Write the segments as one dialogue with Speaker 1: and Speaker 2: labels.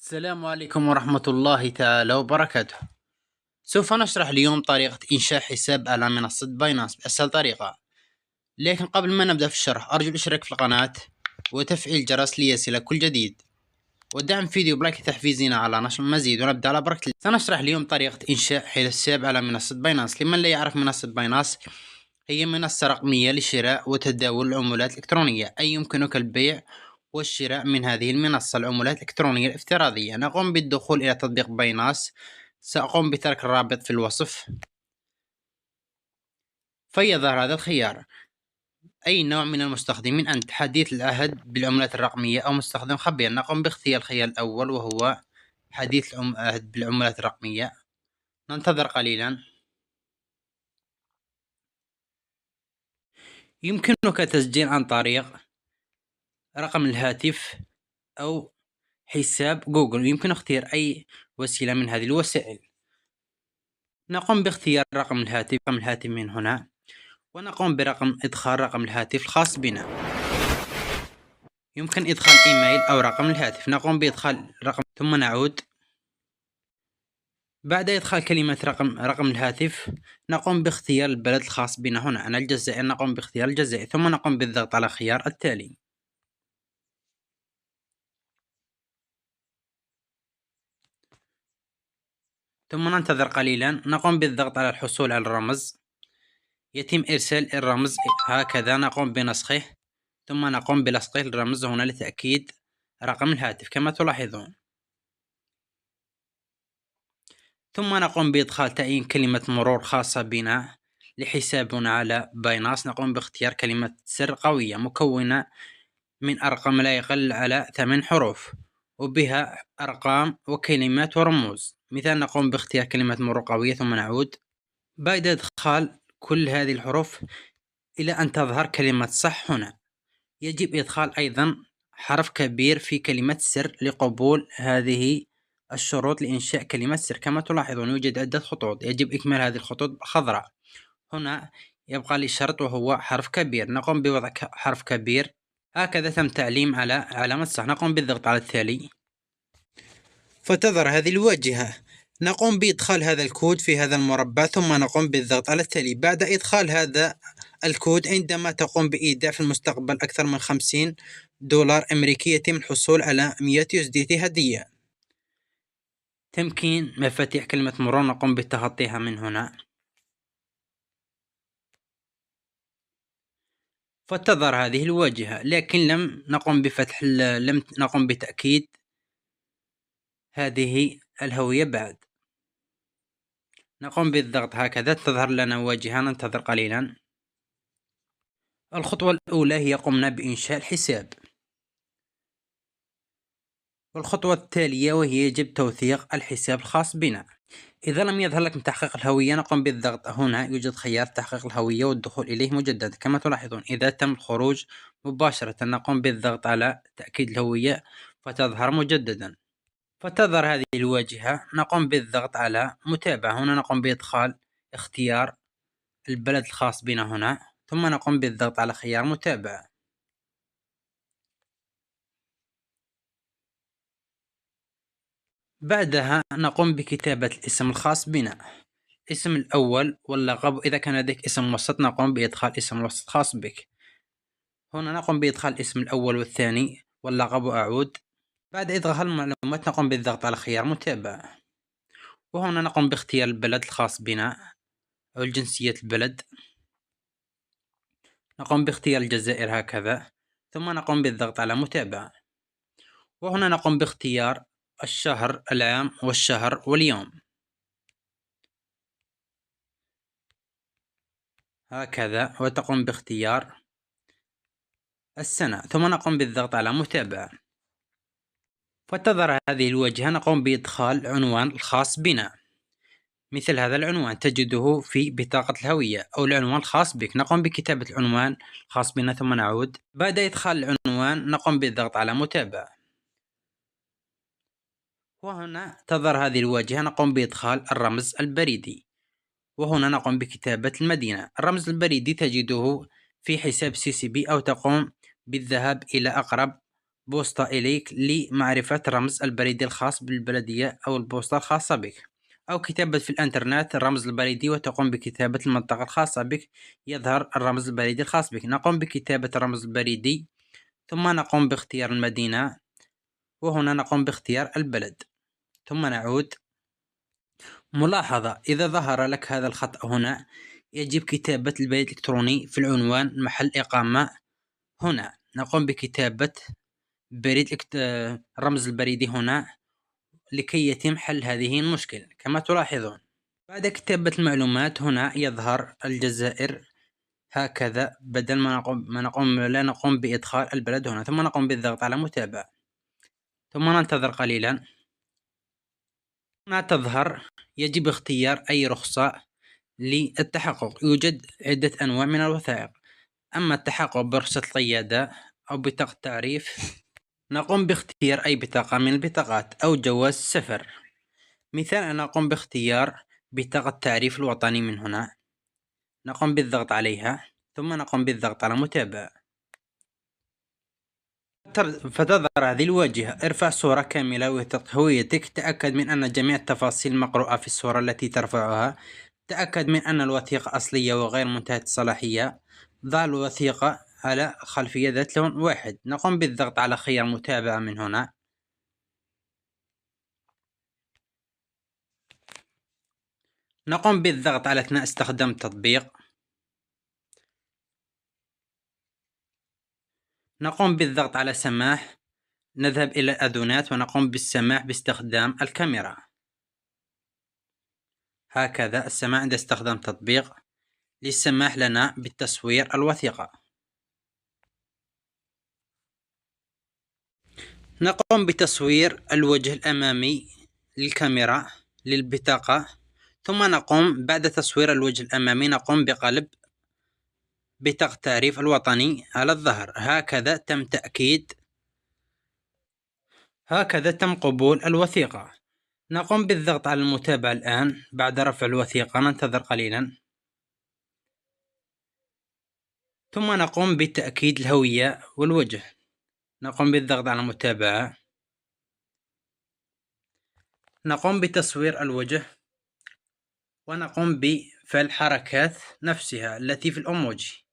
Speaker 1: السلام عليكم ورحمة الله تعالى وبركاته. سوف نشرح اليوم طريقة إنشاء حساب على منصة باينانس بأسهل طريقة. لكن قبل ما نبدأ في الشرح أرجو الاشتراك في القناة وتفعيل الجرس ليصلك كل جديد، ودعم فيديو بلايك تحفيزنا على نشر المزيد. ونبدأ على بركة الله. سنشرح اليوم طريقة إنشاء حساب على منصة باينانس. لمن لا يعرف، منصة باينانس هي منصة رقمية لشراء وتداول العملات الإلكترونية، أي يمكنك البيع والشراء من هذه المنصة العملات الإلكترونية الافتراضية. نقوم بالدخول إلى تطبيق باينانس، سأقوم بترك الرابط في الوصف. فيظهر هذا الخيار: أي نوع من المستخدمين أنت، حديث العهد بالعملات الرقمية أو مستخدم خبير. نقوم باختيار الخيار الأول وهو حديث العهد بالعملات الرقمية. ننتظر قليلا. يمكنك تسجيل عن طريق رقم الهاتف أو حساب جوجل، يمكن اختيار أي وسيلة من هذه الوسائل. نقوم باختيار رقم الهاتف من هنا، ونقوم إدخال رقم الهاتف الخاص بنا. يمكن إدخال إيميل أو رقم الهاتف. نقوم بإدخال رقم ثم نعود. بعد إدخال كلمة رقم الهاتف نقوم باختيار البلد الخاص بنا. هنا أنا الجزائر، نقوم باختيار الجزائر ثم نقوم بالضغط على خيار التالي. ثم ننتظر قليلا. نقوم بالضغط على الحصول على الرمز. يتم إرسال الرمز هكذا. نقوم بنسخه ثم نقوم بلصق الرمز هنا لتأكيد رقم الهاتف كما تلاحظون. ثم نقوم بإدخال تعيين كلمة مرور خاصة بنا لحسابنا على باينانس. نقوم باختيار كلمة سر قوية مكونة من أرقام لا يقل على 8 حروف، وبها أرقام وكلمات ورموز. مثال: نقوم باختيار كلمة مرور قوية ثم نعود. بعد إدخال كل هذه الحروف إلى أن تظهر كلمة صح هنا، يجب إدخال أيضا حرف كبير في كلمة سر لقبول هذه الشروط لإنشاء كلمة سر. كما تلاحظون يوجد عدة خطوط، يجب إكمال هذه الخطوط خضراء. هنا يبقى لي شرط وهو حرف كبير. نقوم بوضع حرف كبير هكذا. تم تعليم على علامة صح. نقوم بالضغط على التالي فتظهر هذه الواجهة. نقوم بإدخال هذا الكود في هذا المربع ثم نقوم بالضغط على التالي. بعد إدخال هذا الكود، عندما تقوم بإيداع في المستقبل أكثر من $50 أمريكي، يتم الحصول على 100 USDT هدية. تمكين مفاتيح كلمة مرور نقوم بتخطيها من هنا، فتظهر هذه الواجهة، لكن لم نقوم بتأكيد هذه الهوية بعد. نقوم بالضغط هكذا تظهر لنا واجهة. ننتظر قليلا. الخطوة الأولى هي قمنا بإنشاء الحساب، والخطوة التالية وهي يجب توثيق الحساب الخاص بنا. إذا لم يظهر لكم تحقيق الهوية نقوم بالضغط هنا، يوجد خيار تحقيق الهوية والدخول إليه مجددا كما تلاحظون. إذا تم الخروج مباشرة نقوم بالضغط على تأكيد الهوية فتظهر مجددا، فتظهر هذه الواجهة. نقوم بالضغط على متابعة. هنا نقوم بإدخال اختيار البلد الخاص بنا هنا، ثم نقوم بالضغط على خيار متابعة. بعدها نقوم بكتابة الاسم الخاص بنا، اسم الأول واللقب. إذا كان لديك اسم وسط نقوم بإدخال اسم وسط خاص بك. هنا نقوم بإدخال الاسم الأول والثاني واللقب وأعود. بعد إدخال المعلومات نقوم بالضغط على خيار متابعة، وهنا نقوم باختيار البلد الخاص بنا أو الجنسية البلد. نقوم باختيار الجزائر هكذا، ثم نقوم بالضغط على متابعة، وهنا نقوم باختيار الشهر، العام والشهر واليوم هكذا، وتقوم باختيار السنة، ثم نقوم بالضغط على متابعة فتظهر هذه الواجهة. نقوم بإدخال العنوان الخاص بنا، مثل هذا العنوان تجده في بطاقة الهوية أو العنوان الخاص بك. نقوم بكتابة العنوان الخاص بنا ثم نعود. بعد إدخال العنوان نقوم بالضغط على متابعة، وهنا تظهر هذه الواجهة. نقوم بإدخال الرمز البريدي، وهنا نقوم بكتابة المدينة. الرمز البريدي تجده في حساب CCB أو تقوم بالذهاب إلى أقرب بوسطة إليك لمعرفة الرمز البريدي الخاص بالبلدية أو البوسطة الخاصة بك، أو كتابة في الإنترنت الرمز البريدي وتقوم بكتابة المنطقة الخاصة بك، يظهر الرمز البريدي الخاص بك. نقوم بكتابة الرمز البريدي، ثم نقوم باختيار المدينة، وهنا نقوم باختيار البلد، ثم نعود. ملاحظة: إذا ظهر لك هذا الخطأ هنا، يجب كتابة البريد الإلكتروني في العنوان محل إقامة. هنا نقوم بكتابة الرمز البريدي هنا لكي يتم حل هذه المشكلة كما تلاحظون. بعد كتابة المعلومات هنا يظهر الجزائر هكذا، بدل ما لا نقوم بإدخال البلد هنا، ثم نقوم بالضغط على متابعة، ثم ننتظر قليلا. هنا تظهر يجب اختيار أي رخصة للتحقق. يوجد عدة أنواع من الوثائق، أما التحقق برخصة القيادة أو بطاقة تعريف، نقوم باختيار أي بطاقة من البطاقات أو جواز سفر. مثال: أنا أقوم باختيار بطاقة تعريف الوطني. من هنا نقوم بالضغط عليها، ثم نقوم بالضغط على متابعة، فتظهر هذه الواجهة. ارفع صورة كاملة وثق هويتك، تأكد من أن جميع التفاصيل مقروءة في الصورة التي ترفعها، تأكد من أن الوثيقة أصلية وغير منتهية الصلاحية، ضع الوثيقة على خلفية ذات لون واحد. نقوم بالضغط على خيار متابعة. من هنا نقوم بالضغط على أثناء استخدام التطبيق، نقوم بالضغط على سماح، نذهب إلى الأذونات ونقوم بالسماح باستخدام الكاميرا. هكذا السماح عند استخدام تطبيق للسماح لنا بالتصوير الوثيقة. نقوم بتصوير الوجه الأمامي للكاميرا للبطاقة، ثم نقوم بعد تصوير الوجه الأمامي نقوم بقلب بطاقة التعريف الوطني على الظهر. هكذا تم قبول الوثيقة. نقوم بالضغط على المتابعة الآن. بعد رفع الوثيقة ننتظر قليلا، ثم نقوم بتأكيد الهوية والوجه. نقوم بالضغط على المتابعة، نقوم بتصوير الوجه، ونقوم بفعل الحركات نفسها التي في الأوموجي.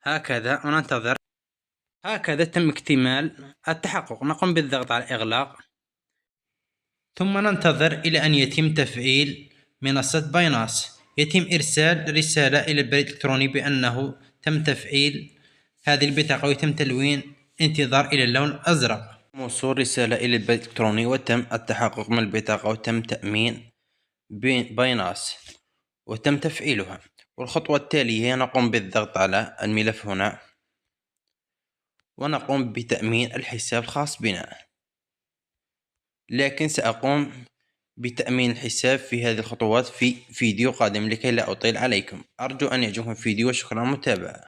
Speaker 1: هكذا وننتظر. هكذا تم اكتمال التحقق. نقوم بالضغط على إغلاق، ثم ننتظر إلى أن يتم تفعيل منصة باينانس. يتم إرسال رسالة إلى البريد الإلكتروني بأنه تم تفعيل هذه البطاقة، ويتم تلوين انتظار إلى اللون الأزرق. وصول رسالة إلى البريد الإلكتروني وتم التحقق من البطاقة وتم تأمين باينانس وتم تفعيلها. والخطوة التالية هي نقوم بالضغط على الملف هنا ونقوم بتأمين الحساب الخاص بنا، لكن سأقوم بتأمين الحساب في هذه الخطوات في فيديو قادم لكي لا أطيل عليكم. أرجو أن يعجبكم الفيديو وشكرا على المتابعة.